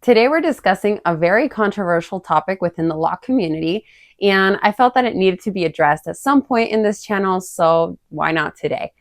Today we're discussing a very controversial topic within the lock community, and I felt that it needed to be addressed at some point in this channel, so why not today?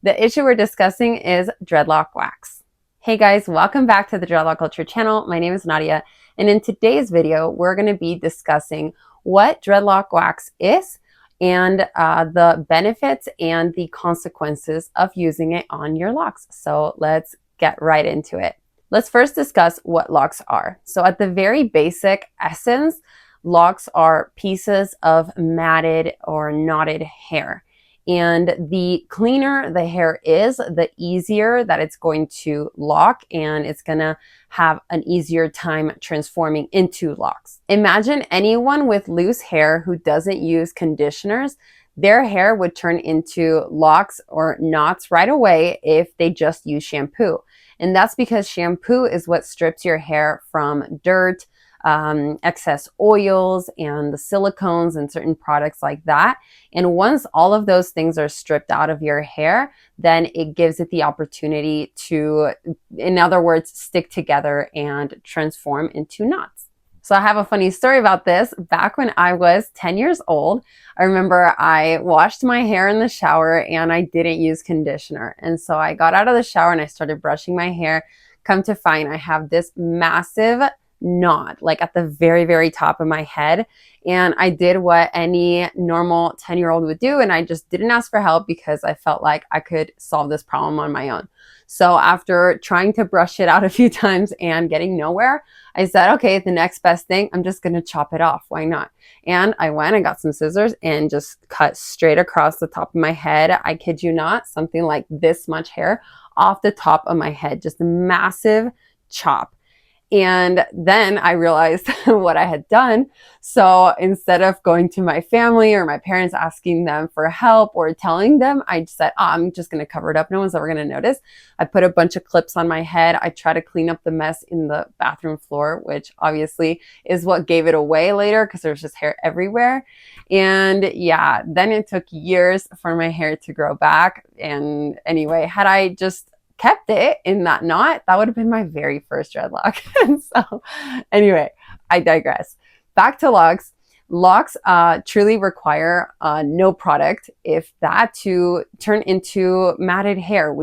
The issue we're discussing is dreadlock wax. Hey guys, welcome back to the Dreadlock Culture channel. My name is Nadia, and in today's video, we're going to be discussing what dreadlock wax is and the benefits and the consequences of using it on your locks. So let's get right into it. Let's first discuss what locks are. So at the very basic essence, locks are pieces of matted or knotted hair. And the cleaner the hair is, the easier that it's going to lock, and it's gonna have an easier time transforming into locks. Imagine anyone with loose hair who doesn't use conditioners. Their hair would turn into locks or knots right away if they just use shampoo. And that's because shampoo is what strips your hair from dirt, excess oils, and the silicones and certain products like that. And once all of those things are stripped out of your hair, then it gives it the opportunity to, in other words, stick together and transform into knots. So I have a funny story about this. Back when I was 10 years old, I remember I washed my hair in the shower and I didn't use conditioner. And so I got out of the shower and I started brushing my hair. Come to find, I have this massive knot, like at the very, very top of my head. And I did what any normal 10-year-old would do. And I just didn't ask for help because I felt like I could solve this problem on my own. So after trying to brush it out a few times and getting nowhere, I said, okay, the next best thing, I'm just going to chop it off. Why not? And I went and got some scissors and just cut straight across the top of my head. I kid you not, something like this much hair off the top of my head, just a massive chop. And then I realized what I had done. So instead of going to my family or my parents asking them for help or telling them, I just said, I'm just going to cover it up. No one's ever going to notice. I put a bunch of clips on my head. I try to clean up the mess in the bathroom floor, which obviously is what gave it away later because there's just hair everywhere. And yeah, then it took years for my hair to grow back. And anyway, had I just kept it in that knot, that would have been my very first dreadlock. And so anyway, I digress. Back to locks. Locks truly require no product, if that, to turn into matted hair.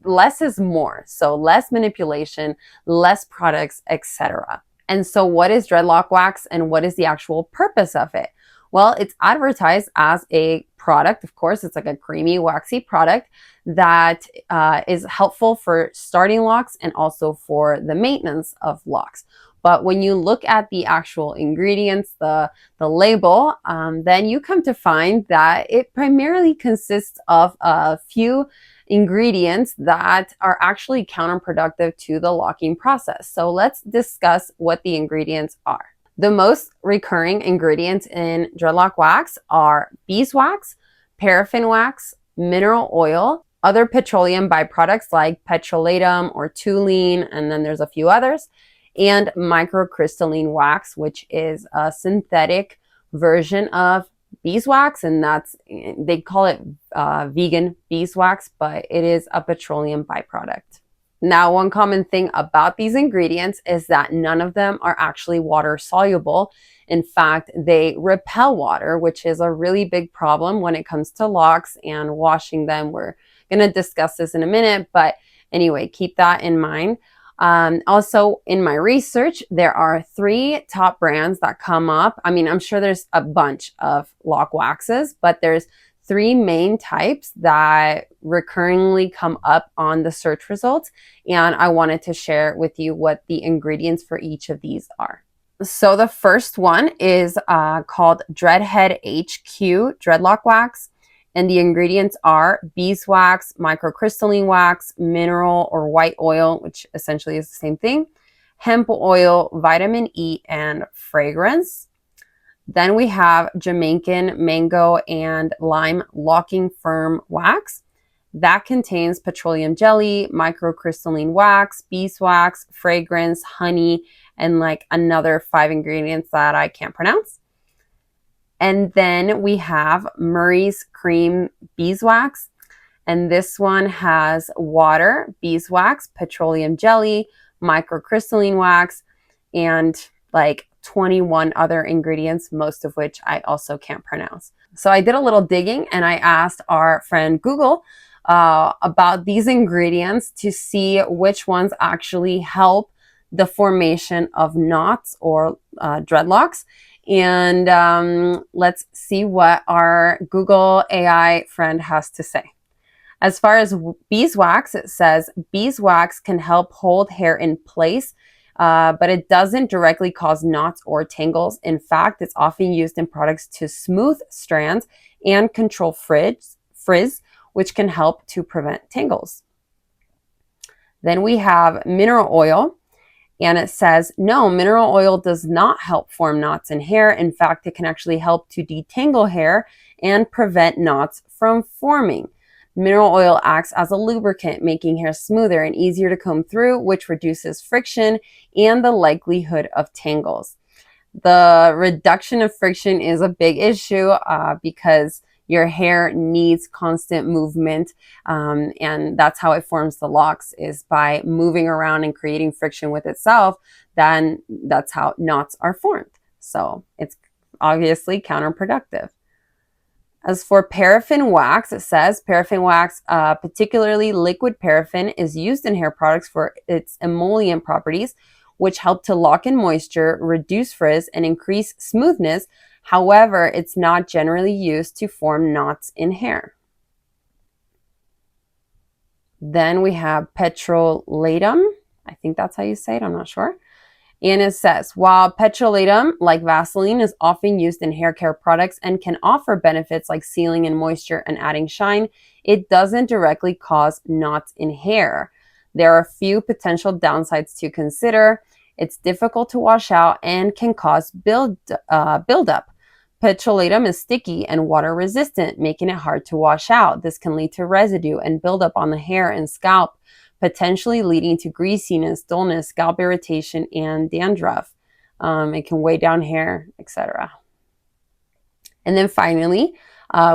Less is more. So less manipulation, less products, etc. And so what is dreadlock wax and what is the actual purpose of it? Well, it's advertised as a product. Of course, it's like a creamy, waxy product that is helpful for starting locks and also for the maintenance of locks. But when you look at the actual ingredients, the label, then you come to find that it primarily consists of a few ingredients that are actually counterproductive to the locking process. So let's discuss what the ingredients are. The most recurring ingredients in dreadlock wax are beeswax, paraffin wax, mineral oil, other petroleum byproducts like petrolatum or toluene, and then there's a few others, and microcrystalline wax, which is a synthetic version of beeswax, and they call it vegan beeswax, but it is a petroleum byproduct. Now, one common thing about these ingredients is that none of them are actually water soluble. In fact, they repel water, which is a really big problem when it comes to locks and washing them. We're going to discuss this in a minute, but anyway, keep that in mind. Also, in my research, there are 3 top brands that come up. I mean, I'm sure there's a bunch of lock waxes, but there's 3 main types that recurringly come up on the search results, and I wanted to share with you what the ingredients for each of these are. So the first one is called Dreadhead HQ Dreadlock Wax, and the ingredients are beeswax, microcrystalline wax, mineral or white oil, which essentially is the same thing, hemp oil, vitamin E, and fragrance. Then we have Jamaican mango and lime locking firm wax. That contains petroleum jelly, microcrystalline wax, beeswax, fragrance, honey, and like another 5 ingredients that I can't pronounce. And then we have Murray's Cream Beeswax. And this one has water, beeswax, petroleum jelly, microcrystalline wax, and like 21 other ingredients, most of which I also can't pronounce. So I did a little digging and I asked our friend Google about these ingredients to see which ones actually help the formation of knots or dreadlocks. And let's see what our Google AI friend has to say. As far as beeswax, it says beeswax can help hold hair in place, but it doesn't directly cause knots or tangles. In fact, it's often used in products to smooth strands and control frizz, which can help to prevent tangles. Then we have mineral oil. And it says, no, mineral oil does not help form knots in hair. In fact, it can actually help to detangle hair and prevent knots from forming. Mineral oil acts as a lubricant, making hair smoother and easier to comb through, which reduces friction and the likelihood of tangles. The reduction of friction is a big issue because your hair needs constant movement, and that's how it forms the locks, is by moving around and creating friction with itself. Then that's how knots are formed. So it's obviously counterproductive. As for paraffin wax, it says paraffin wax, particularly liquid paraffin, is used in hair products for its emollient properties, which help to lock in moisture, reduce frizz, and increase smoothness. However, it's not generally used to form knots in hair. Then we have petrolatum. I think that's how you say it. I'm not sure. And it says, while petrolatum, like Vaseline, is often used in hair care products and can offer benefits like sealing in moisture and adding shine, it doesn't directly cause knots in hair. There are a few potential downsides to consider. It's difficult to wash out and can cause buildup. Petrolatum is sticky and water resistant, making it hard to wash out. This can lead to residue and buildup on the hair and scalp, potentially leading to greasiness, dullness, scalp irritation, and dandruff. It can weigh down hair, etc. And then finally,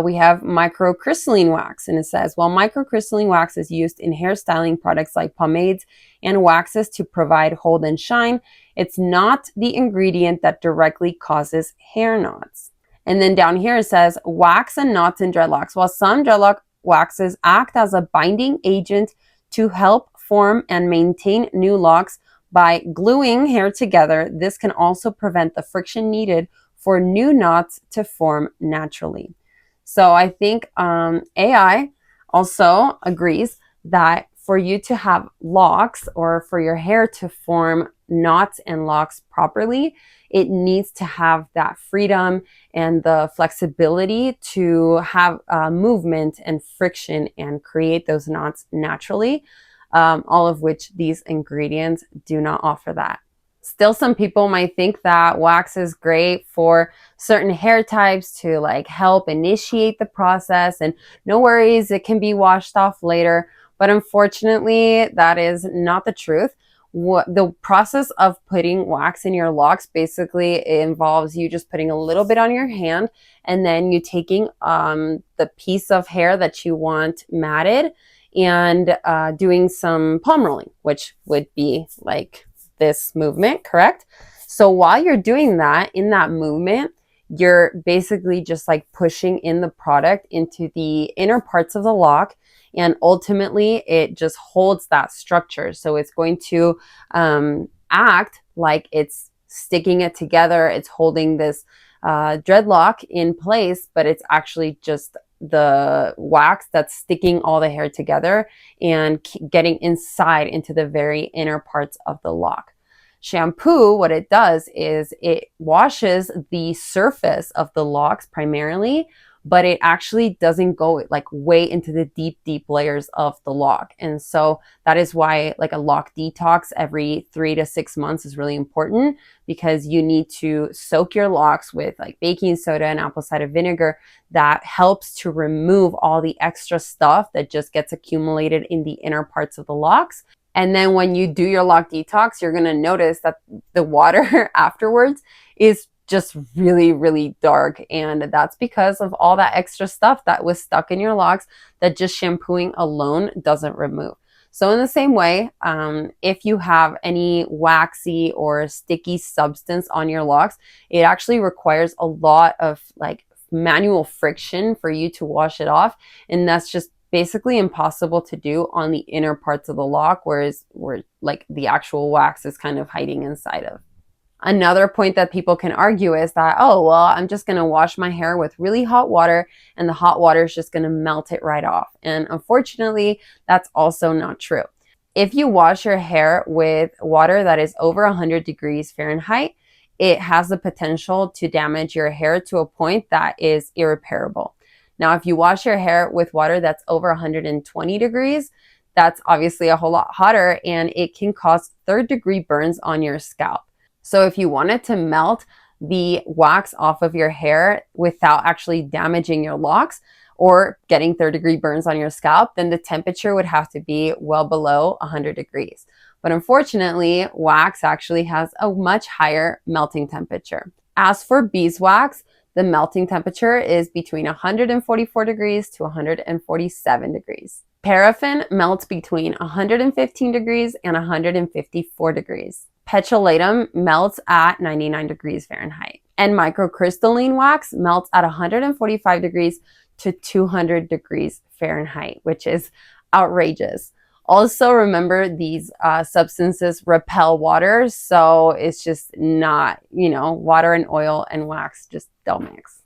we have microcrystalline wax. And it says, while microcrystalline wax is used in hairstyling products like pomades and waxes to provide hold and shine, it's not the ingredient that directly causes hair knots. And then down here it says, wax and knots in dreadlocks. While some dreadlock waxes act as a binding agent to help form and maintain new locks by gluing hair together, this can also prevent the friction needed for new knots to form naturally. So I think AI also agrees that for you to have locks, or for your hair to form knots and locks properly, it needs to have that freedom and the flexibility to have movement and friction and create those knots naturally, all of which these ingredients do not offer that. Still, some people might think that wax is great for certain hair types to like help initiate the process, and no worries, it can be washed off later. But unfortunately, that is not the truth. The process of putting wax in your locks basically involves you just putting a little bit on your hand, and then you taking the piece of hair that you want matted and doing some palm rolling, which would be like this movement, correct? So while you're doing that, in that movement, you're basically just like pushing in the product into the inner parts of the lock, and ultimately it just holds that structure. So it's going to act like it's sticking it together, it's holding this dreadlock in place, but it's actually just the wax that's sticking all the hair together and getting inside into the very inner parts of the lock. Shampoo, what it does is it washes the surface of the locks primarily, but it actually doesn't go like way into the deep layers of the lock. And so that is why like a lock detox every 3 to 6 months is really important, because you need to soak your locks with like baking soda and apple cider vinegar. That helps to remove all the extra stuff that just gets accumulated in the inner parts of the locks. And then when you do your lock detox, you're going to notice that the water afterwards is just really dark, and that's because of all that extra stuff that was stuck in your locks that just shampooing alone doesn't remove. So in the same way, if you have any waxy or sticky substance on your locks, it actually requires a lot of like manual friction for you to wash it off. And that's just basically impossible to do on the inner parts of the lock, where like the actual wax is kind of hiding inside of. Another point that people can argue is that, oh, well, I'm just going to wash my hair with really hot water and the hot water is just going to melt it right off. And unfortunately, that's also not true. If you wash your hair with water that is over 100 degrees Fahrenheit, it has the potential to damage your hair to a point that is irreparable. Now, if you wash your hair with water that's over 120 degrees, that's obviously a whole lot hotter and it can cause third-degree burns on your scalp. So if you wanted to melt the wax off of your hair without actually damaging your locks or getting third-degree burns on your scalp, then the temperature would have to be well below 100 degrees. But unfortunately, wax actually has a much higher melting temperature. As for beeswax, the melting temperature is between 144 degrees to 147 degrees. Paraffin melts between 115 degrees and 154 degrees. Petrolatum melts at 99 degrees Fahrenheit. And microcrystalline wax melts at 145 degrees to 200 degrees Fahrenheit, which is outrageous. Also, remember these substances repel water, so it's just not, water and oil and wax just don't mix.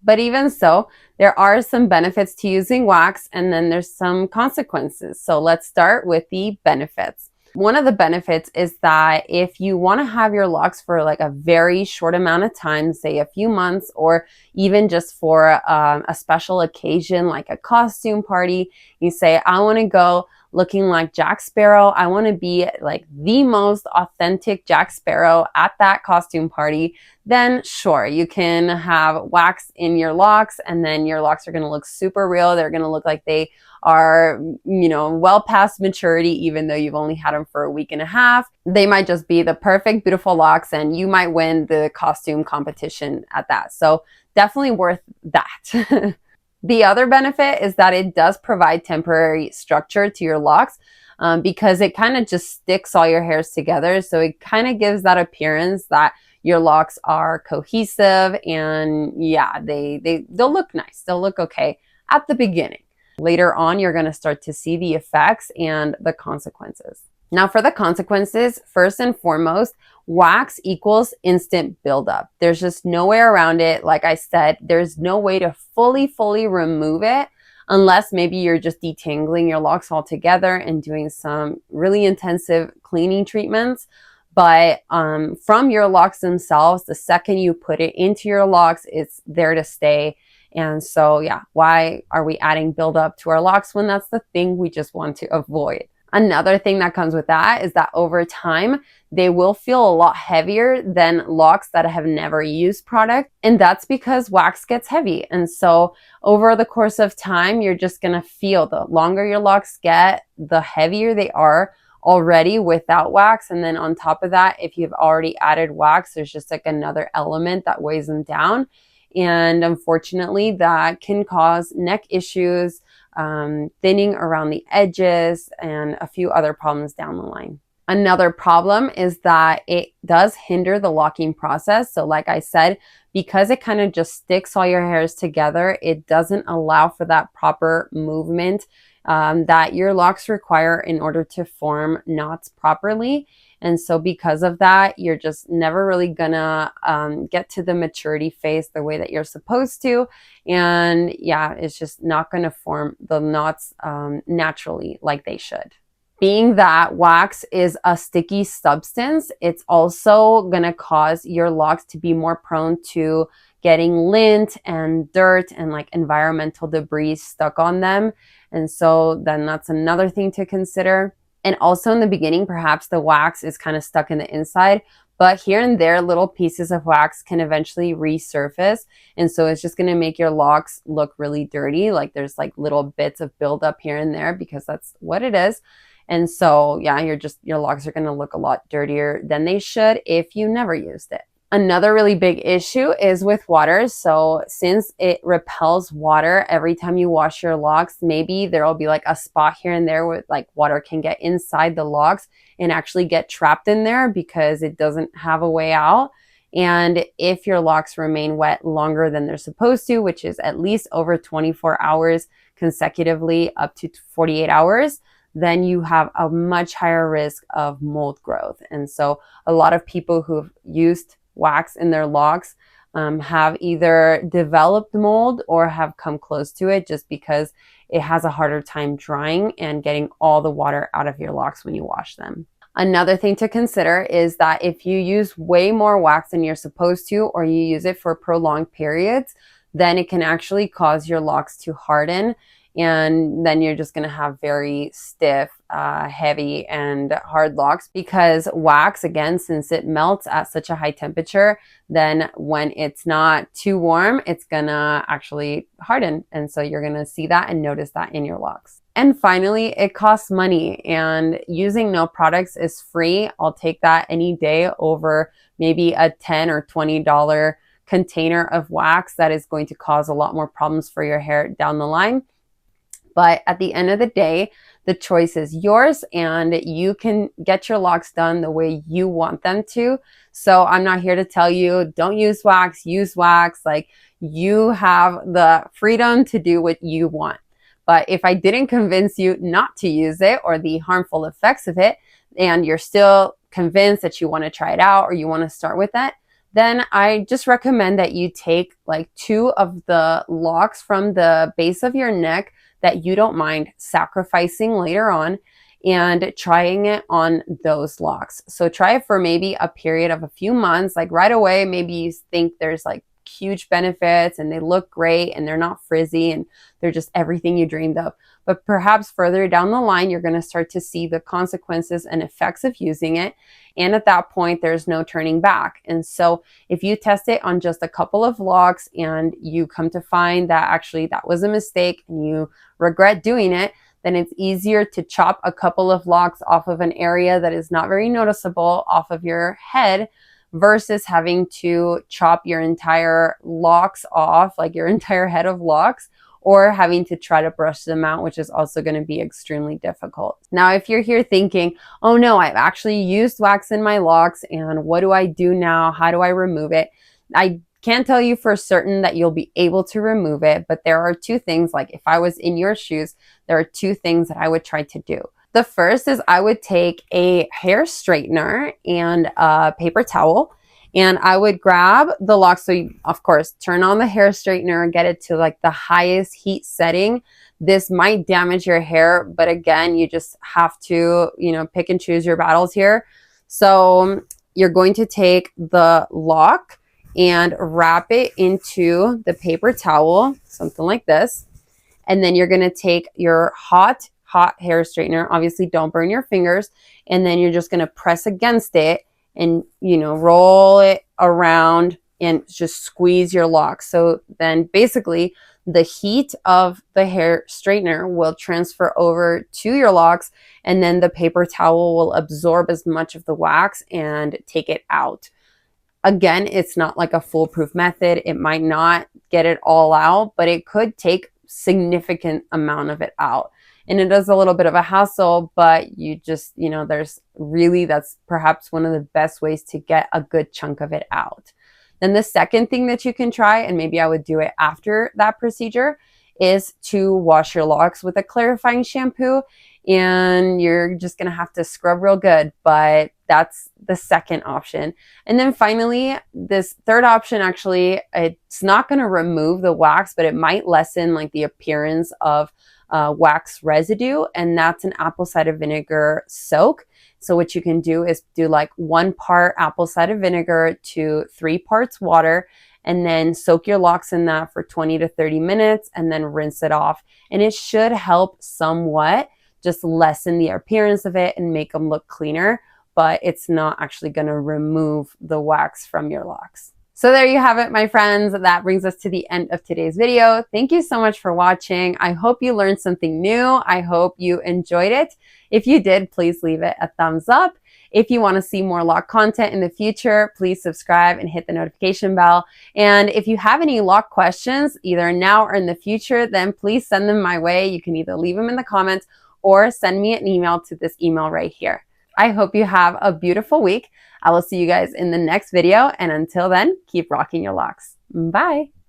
But even so, there are some benefits to using wax, and then there's some consequences. So let's start with the benefits. One of the benefits is that if you want to have your locks for like a very short amount of time, say a few months, or even just for a special occasion like a costume party, you say, I want to go looking like Jack Sparrow. I want to be like the most authentic Jack Sparrow at that costume party. Then sure, you can have wax in your locks, and then your locks are going to look super real. They're going to look like they are, well past maturity, even though you've only had them for a week and a half. They might just be the perfect, beautiful locks, and you might win the costume competition at that. So definitely worth that. The other benefit is that it does provide temporary structure to your locks because it kind of just sticks all your hairs together. So it kind of gives that appearance that your locks are cohesive, and yeah, they'll look nice. They'll look okay at the beginning. Later on, you're going to start to see the effects and the consequences. Now for the consequences, first and foremost, wax equals instant buildup. There's just no way around it. Like I said, there's no way to fully remove it unless maybe you're just detangling your locks altogether and doing some really intensive cleaning treatments. But from your locks themselves, the second you put it into your locks, it's there to stay. And so, yeah, why are we adding buildup to our locks when that's the thing we just want to avoid? Another thing that comes with that is that over time, they will feel a lot heavier than locks that have never used product. And that's because wax gets heavy. And so over the course of time, you're just going to feel the longer your locks get, the heavier they are already without wax. And then on top of that, if you've already added wax, there's just like another element that weighs them down. And unfortunately, that can cause neck issues, thinning around the edges, and a few other problems down the line. Another problem is that it does hinder the locking process. So like I said, because it kind of just sticks all your hairs together, it doesn't allow for that proper movement that your locks require in order to form knots properly. And so because of that, you're just never really gonna get to the maturity phase the way that you're supposed to. And yeah, it's just not gonna form the knots naturally like they should. Being that wax is a sticky substance, it's also gonna cause your locks to be more prone to getting lint and dirt and like environmental debris stuck on them. And so then that's another thing to consider. And also in the beginning, perhaps the wax is kind of stuck in the inside, but here and there, little pieces of wax can eventually resurface. And so it's just going to make your locks look really dirty. Like there's like little bits of buildup here and there because that's what it is. And so, yeah, your locks are going to look a lot dirtier than they should if you never used it. Another really big issue is with water. So since it repels water every time you wash your locks, maybe there'll be like a spot here and there where like water can get inside the locks and actually get trapped in there because it doesn't have a way out. And if your locks remain wet longer than they're supposed to, which is at least over 24 hours consecutively up to 48 hours, then you have a much higher risk of mold growth. And so a lot of people who've used wax in their locks have either developed mold or have come close to it just because it has a harder time drying and getting all the water out of your locks when you wash them. Another thing to consider is that if you use way more wax than you're supposed to, or you use it for prolonged periods, then it can actually cause your locks to harden. And then you're just going to have very stiff, heavy, and hard locks because wax, again, since it melts at such a high temperature, then when it's not too warm, it's going to actually harden. And so you're going to see that and notice that in your locks. And finally, it costs money, and using no products is free. I'll take that any day over maybe a $10 or $20 container of wax that is going to cause a lot more problems for your hair down the line. But at the end of the day, the choice is yours and you can get your locks done the way you want them to. So I'm not here to tell you, don't use wax, use wax. Like, you have the freedom to do what you want. But if I didn't convince you not to use it or the harmful effects of it, and you're still convinced that you want to try it out or you want to start with it, then I just recommend that you take like 2 of the locks from the base of your neck that you don't mind sacrificing later on and trying it on those locks. So try it for maybe a period of a few months. Like right away, maybe you think there's like huge benefits and they look great and they're not frizzy and they're just everything you dreamed of. But perhaps further down the line, you're going to start to see the consequences and effects of using it. And at that point, there's no turning back. And so if you test it on just a couple of locks and you come to find that actually that was a mistake and you regret doing it, then it's easier to chop a couple of locks off of an area that is not very noticeable off of your head versus having to chop your entire locks off, like your entire head of locks, or having to try to brush them out, which is also going to be extremely difficult. Now, if you're here thinking, oh no, I've actually used wax in my locks and what do I do now? How do I remove it? I can't tell you for certain that you'll be able to remove it, but there are 2 things, like if I was in your shoes, there are 2 things that I would try to do. The first is I would take a hair straightener and a paper towel, and I would grab the locks. So you, of course, turn on the hair straightener and get it to like the highest heat setting. This might damage your hair, but again, you just have to, pick and choose your battles here. So you're going to take the lock and wrap it into the paper towel, something like this. And then you're going to take your hot hair straightener. Obviously, don't burn your fingers. And then you're just going to press against it and, roll it around and just squeeze your locks. So then basically the heat of the hair straightener will transfer over to your locks, and then the paper towel will absorb as much of the wax and take it out. Again, it's not like a foolproof method. It might not get it all out, but it could take significant amount of it out. And it is a little bit of a hassle, but you just, that's perhaps one of the best ways to get a good chunk of it out. Then the second thing that you can try, and maybe I would do it after that procedure, is to wash your locks with a clarifying shampoo. And you're just going to have to scrub real good, but that's the second option. And then finally, this third option, actually, it's not going to remove the wax, but it might lessen like the appearance of wax residue, and that's an apple cider vinegar soak. So what you can do is do like 1 part apple cider vinegar to 3 parts water, and then soak your locks in that for 20 to 30 minutes and then rinse it off. And it should help somewhat just lessen the appearance of it and make them look cleaner, but it's not actually going to remove the wax from your locks. So there you have it, my friends. That brings us to the end of today's video. Thank you so much for watching. I hope you learned something new. I hope you enjoyed it. If you did, please leave it a thumbs up. If you want to see more lock content in the future, please subscribe and hit the notification bell. And if you have any lock questions, either now or in the future, then please send them my way. You can either leave them in the comments or send me an email to this email right here. I hope you have a beautiful week. I will see you guys in the next video. And until then, keep rocking your locks. Bye.